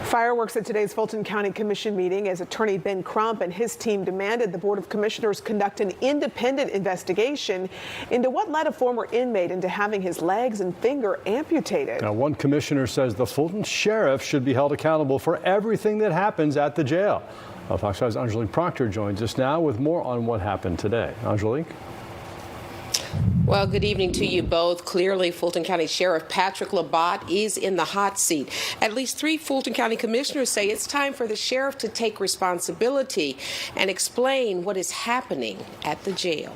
Fireworks at today's Fulton County Commission meeting as Attorney Ben Crump and his team demanded the Board of Commissioners conduct an independent investigation into what led a former inmate into having his legs and finger amputated. Now, one commissioner says the Fulton sheriff should be held accountable for everything that happens at the jail. Fox 5's Angelique Proctor joins us now with more on what happened today. Angelique? Well, good evening to you both. Clearly, Fulton County Sheriff Patrick Labatt is in the hot seat. At least 3 Fulton County commissioners say it's time for the sheriff to take responsibility and explain what is happening at the jail.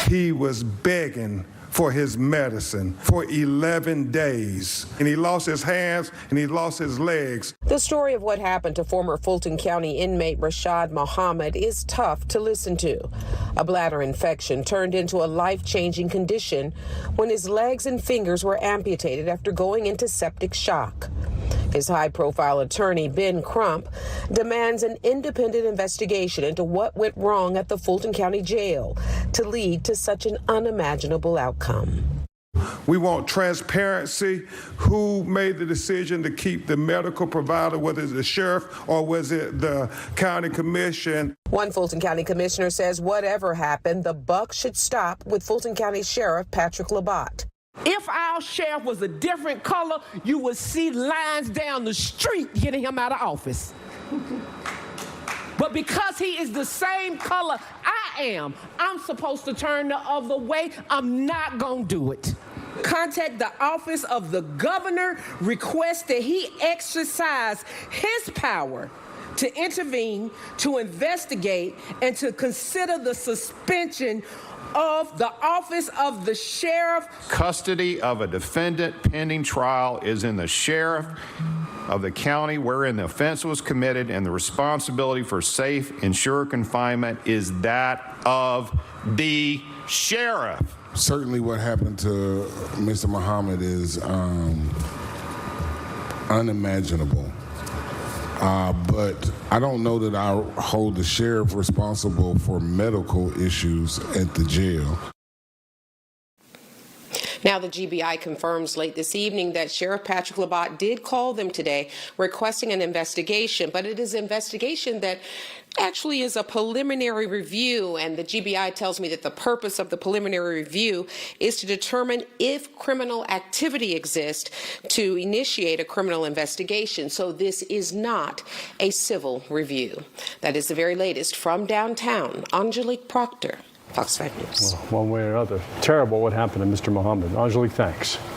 He was begging for his medicine for 11 days, and he lost his hands and he lost his legs. The story of what happened to former Fulton County inmate Rashad Muhammad is tough to listen to. A bladder infection turned into a life-changing condition when his legs and fingers were amputated after going into septic shock. His high-profile attorney, Ben Crump, demands an independent investigation into what went wrong at the Fulton County Jail to lead to such an unimaginable outcome. We want transparency. Who made the decision to keep the medical provider, whether it's the sheriff or was it the county commission? One Fulton County commissioner says whatever happened, the buck should stop with Fulton County Sheriff Patrick Labatt. If our sheriff was a different color, you would see lines down the street getting him out of office. But because he is the same color I am, I'm supposed to turn the other way. I'm not going to do it. Contact the office of the governor, request that he exercise his power to intervene, to investigate, and to consider the suspension of the office of the sheriff. Custody of a defendant pending trial is in the sheriff of the county wherein the offense was committed, and the responsibility for safe and sure confinement is that of the sheriff. Certainly what happened to Mr. Muhammad is unimaginable. But I don't know that I hold the sheriff responsible for medical issues at the jail. Now, the GBI confirms late this evening that Sheriff Patrick Labatt did call them today requesting an investigation, but it is an investigation that actually is a preliminary review, and the GBI tells me that the purpose of the preliminary review is to determine if criminal activity exists to initiate a criminal investigation. So this is not a civil review. That is the very latest from downtown. Angelique Proctor, Fox 5 News. Well, one way or another, terrible what happened to Mr. Muhammad. Angelique, thanks.